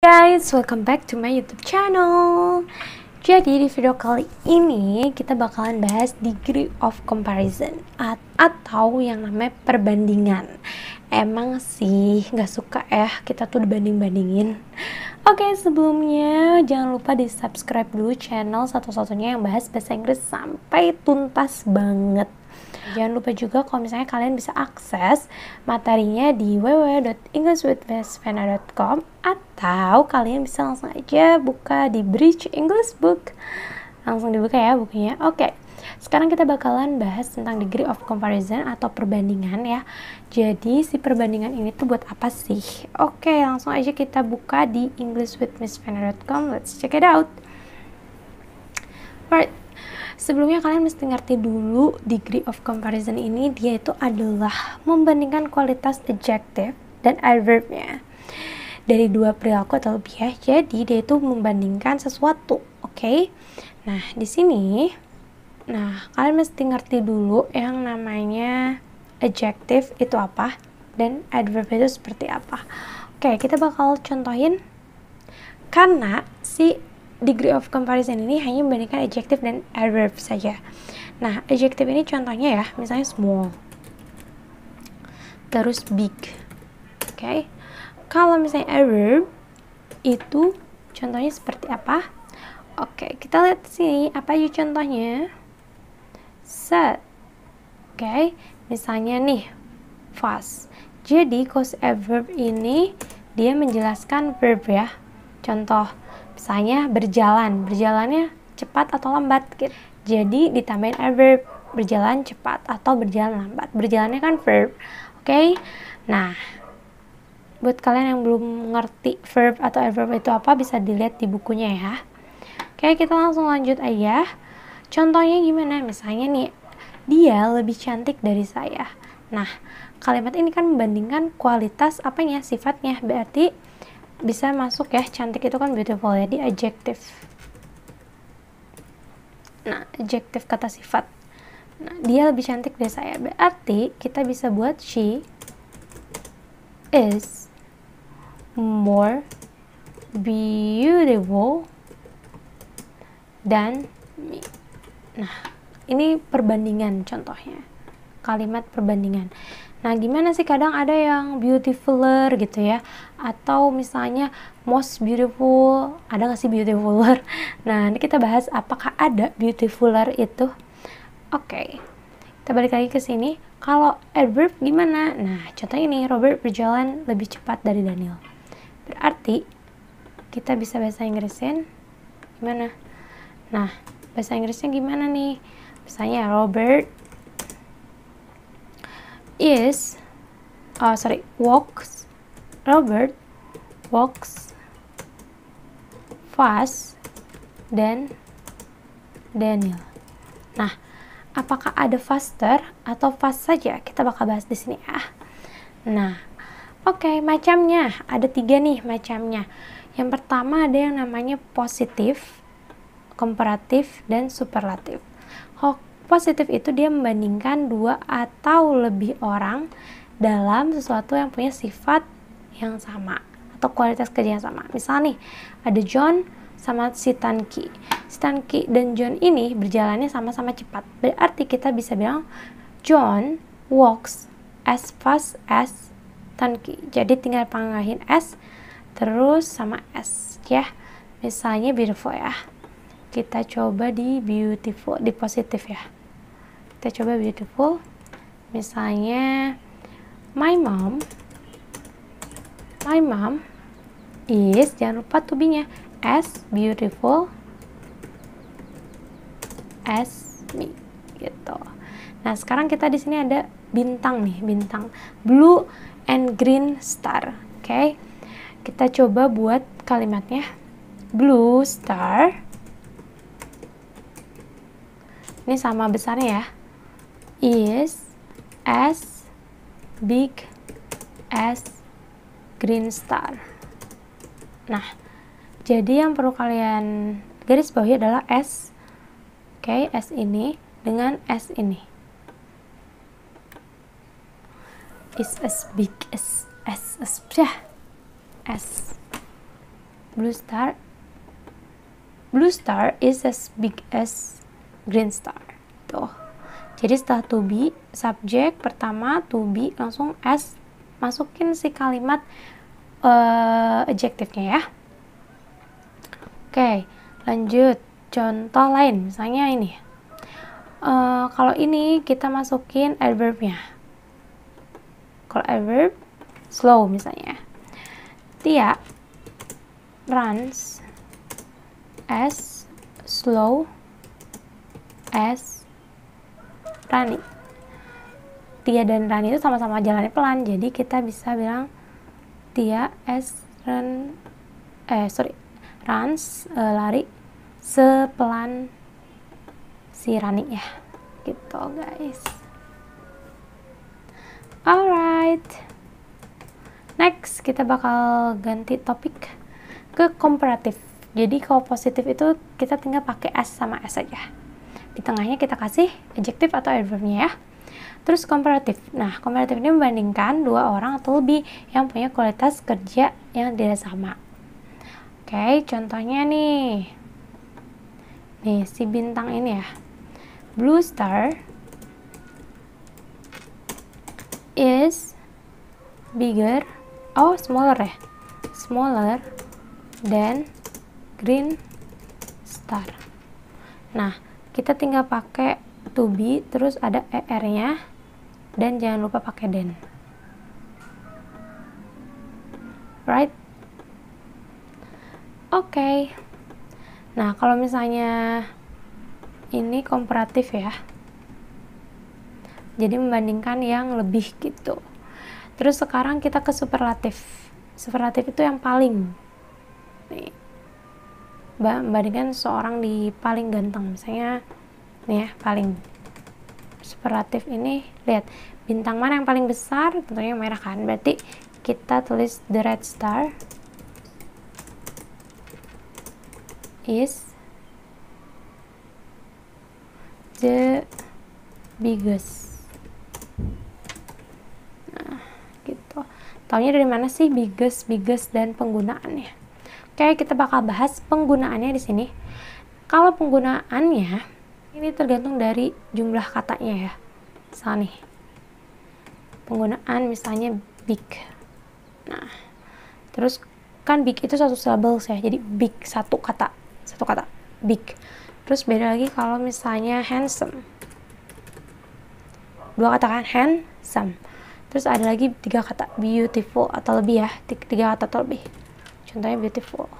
Guys, welcome back to my YouTube channel. Jadi di video kali ini kita bakalan bahas degree of comparison atau yang namanya perbandingan. Emang sih nggak suka ya kita tuh dibanding-bandingin. Oke, sebelumnya jangan lupa di subscribe dulu channel satu-satunya yang bahas bahasa Inggris sampai tuntas banget. Jangan lupa juga kalau misalnya kalian bisa akses materinya di www.englishwithmissvena.com atau kalian bisa langsung aja buka di Bridge English Book. Langsung dibuka ya bukunya. Oke, sekarang kita bakalan bahas tentang degree of comparison atau perbandingan ya. Jadi si perbandingan ini tuh buat apa sih? Oke, langsung aja kita buka di englishwithmissvena.com. Let's check it out. Alright. Sebelumnya kalian mesti ngerti dulu degree of comparison ini dia itu adalah membandingkan kualitas adjective dan adverbnya dari dua perilaku atau lebih ya. Jadi dia itu membandingkan sesuatu, oke? Nah, di sini kalian mesti ngerti dulu yang namanya adjective itu apa dan adverb itu seperti apa. Oke, kita bakal contohin karena si degree of comparison ini hanya membandingkan adjective dan adverb saja. Nah, adjective ini contohnya ya, misalnya small, terus big. Oke. Kalau misalnya adverb itu contohnya seperti apa? Oke, kita lihat sini apa aja contohnya. Sad. Oke, misalnya nih fast. Jadi cause adverb ini dia menjelaskan verb ya. Contoh misalnya berjalan, berjalannya cepat atau lambat gitu. Jadi ditambahin adverb, berjalan cepat atau berjalan lambat. Berjalannya kan verb. Oke. Nah, buat kalian yang belum ngerti verb atau adverb itu apa bisa dilihat di bukunya ya. Oke, kita langsung lanjut aja. Contohnya gimana? Misalnya nih, dia lebih cantik dari saya. Nah, kalimat ini kan membandingkan kualitas apanya, sifatnya. Berarti bisa masuk ya, cantik itu kan beautiful ya, di adjective. Nah, adjective kata sifat. Nah, dia lebih cantik dari saya. Berarti kita bisa buat she is more beautiful than me. Nah, ini perbandingan contohnya. Kalimat perbandingan. Nah, gimana sih kadang ada yang beautifuler gitu ya, atau misalnya most beautiful, ada nggak sih beautifuler? Nah, ini kita bahas apakah ada beautifuler itu. Oke, kita balik lagi ke sini. Kalau adverb gimana? Nah, contoh ini, Robert berjalan lebih cepat dari Daniel. Berarti kita bisa bahasa Inggrisin gimana? Nah, bahasa Inggrisnya gimana nih? Misalnya Robert Robert walks fast than Daniel. Nah, apakah ada faster atau fast saja? Kita bakal bahas di sini ya. Nah, oke, macamnya ada 3 nih macamnya. Yang pertama ada yang namanya positif, komparatif, dan superlatif. Positif itu dia membandingkan 2 atau lebih orang dalam sesuatu yang punya sifat yang sama atau kualitas kerja yang sama. Misal nih, ada John sama si Tanki. Si Tanki dan John ini berjalannya sama-sama cepat. Berarti kita bisa bilang John walks as fast as Tanki. Jadi tinggal panggahin S terus sama S ya. Misalnya beautiful ya. Kita coba di beautiful, di positif ya. Kita coba beautiful. Misalnya my mom is, jangan lupa to be-nya, as beautiful as me gitu. Nah, sekarang kita di sini ada bintang nih, bintang blue and green star. Oke. Kita coba buat kalimatnya. Blue star ini sama besarnya ya, is as big as green star. Nah, jadi yang perlu kalian garis bawahi adalah S. Oke, S ini dengan S ini. Is as big as S. Blue star is as big as green star. Tuh. Jadi setelah to be, subjek pertama to be, langsung as, masukin si kalimat adjektifnya ya. Oke, lanjut. Contoh lain, misalnya ini. Kalau ini kita masukin adverbnya. Kalau adverb, slow misalnya. Tia runs as slow as Rani. Tia dan Rani itu sama-sama jalannya pelan, jadi kita bisa bilang Tia runs, lari sepelan si Rani ya, gitu guys. Alright, next kita bakal ganti topik ke komparatif. Jadi kalau positif itu kita tinggal pakai as sama s aja. Di tengahnya kita kasih adjektif atau adverbnya ya. Terus komparatif. Nah, komparatif ini membandingkan dua orang atau lebih yang punya kualitas kerja yang tidak sama. Oke, contohnya nih. Nih, si bintang ini ya. Blue star is smaller than green star. Nah, kita tinggal pakai to be, terus ada er-nya, dan jangan lupa pakai then. Right? Oke. Nah, kalau misalnya ini komparatif ya. Jadi membandingkan yang lebih gitu. Terus sekarang kita ke superlatif. Superlatif itu yang paling. Nih. Membandingkan seorang di paling ganteng, misalnya nih ya, paling. Superlatif ini, lihat bintang mana yang paling besar, tentunya yang merah kan, berarti kita tulis the red star is the biggest. Nah, gitu. Taunya dari mana sih biggest dan penggunaannya? Oke, kita bakal bahas penggunaannya di sini. Kalau penggunaannya ini tergantung dari jumlah katanya ya. Misal nih, penggunaan misalnya big. Nah, terus kan big itu satu syllables ya. Jadi big satu kata big. Terus beda lagi kalau misalnya handsome. Dua kata kan, handsome. Terus ada lagi 3 kata, beautiful atau lebih ya. 3 kata atau lebih. Contohnya beautiful.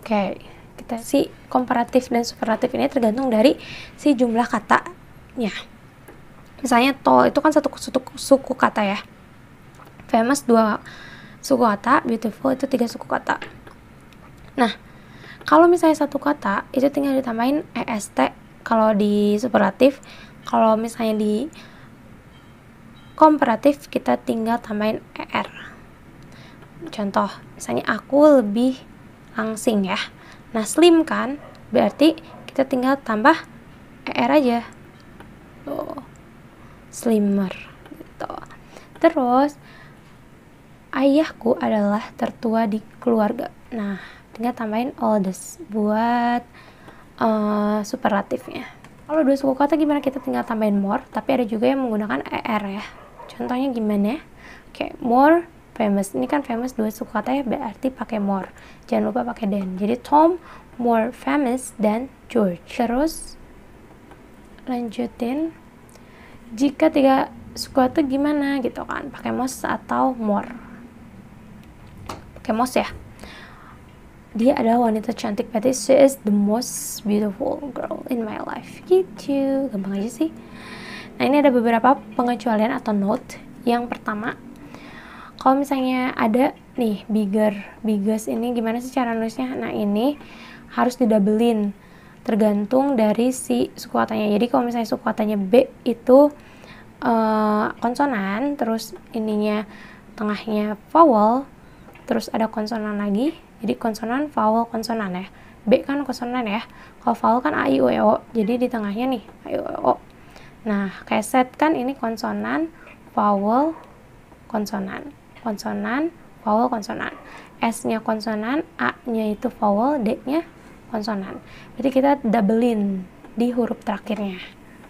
Oke, kita si komparatif dan superlatif ini tergantung dari si jumlah katanya. Misalnya tall itu kan satu suku kata ya. Famous 2 suku kata, beautiful itu 3 suku kata. Nah, kalau misalnya satu kata itu tinggal ditambahin est kalau di superlatif. Kalau misalnya di komparatif kita tinggal tambahin er. Contoh, misalnya aku lebih langsing ya. Nah, slim kan, berarti kita tinggal tambah er aja. Tuh, slimmer gitu. Terus, ayahku adalah tertua di keluarga. Nah, tinggal tambahin oldest buat superlatifnya. Kalau 2 suku kata gimana? Kita tinggal tambahin more, tapi ada juga yang menggunakan er ya. Contohnya gimana? Oke, more famous. Ini kan famous 2 suku kata ya, berarti pakai more. Jangan lupa pakai than. Jadi Tom more famous than George. Terus lanjutin. Jika 3 suku kata gimana gitu kan? Pakai most atau more. Pakai most ya. Dia adalah wanita cantik, berarti she is the most beautiful girl in my life. Gitu. Gampang aja sih. Nah, ini ada beberapa pengecualian atau note. Yang pertama, kalau misalnya ada nih biggest ini gimana sih cara nulisnya? Nah, ini harus didabelin tergantung dari si suku katanya. Jadi kalau misalnya suku katanya B itu konsonan, terus ininya tengahnya vowel, terus ada konsonan lagi. Jadi konsonan, vowel, konsonan ya. B kan konsonan ya. Kalau vowel kan A, I, U, E, O. Jadi di tengahnya nih A, I, U, E, O. Nah, set kan ini konsonan, vowel, konsonan. Konsonan, vowel konsonan. S-nya konsonan, A-nya itu vowel, D-nya konsonan. Jadi kita doublein di huruf terakhirnya.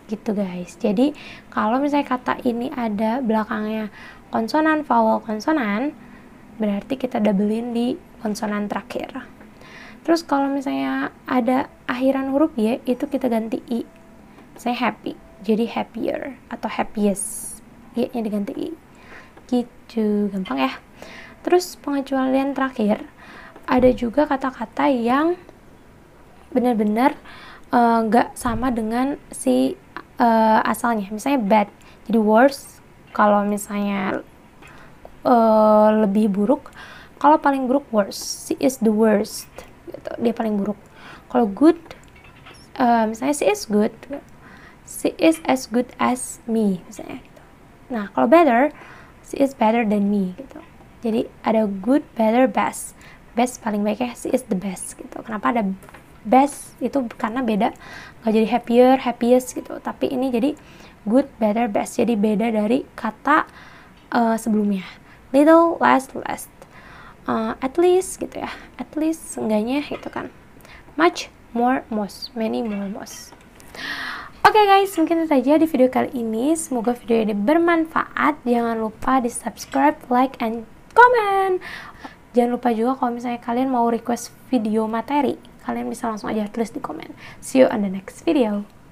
Gitu guys. Jadi kalau misalnya kata ini ada belakangnya konsonan, vowel, konsonan, berarti kita doublein di konsonan terakhir. Terus kalau misalnya ada akhiran huruf Y, itu kita ganti I. Misalnya happy, jadi happier atau happiest. Y-nya diganti I. Gitu, gampang ya. Terus pengecualian terakhir, ada juga kata-kata yang benar-benar nggak sama dengan si asalnya. Misalnya bad, jadi worse. Kalau misalnya lebih buruk, kalau paling buruk worse. She is the worst, gitu. Dia paling buruk. Kalau good, misalnya she is good, she is as good as me, misalnya gitu. Nah, kalau better, she is better than me, gitu. Jadi ada good, better, best. Best paling baik ya, she is the best, gitu. Kenapa ada best? Itu karena beda, nggak jadi happier, happiest gitu. Tapi ini jadi good, better, best. Jadi beda dari kata sebelumnya. Little, less, less. At least gitu ya. At least enggaknya gitu kan. Much, more, most. Many, more, most. Oke guys, mungkin itu saja di video kali ini. Semoga video ini bermanfaat. Jangan lupa di subscribe, like, and comment. Jangan lupa juga kalau misalnya kalian mau request video materi, kalian bisa langsung aja tulis di komen. See you on the next video.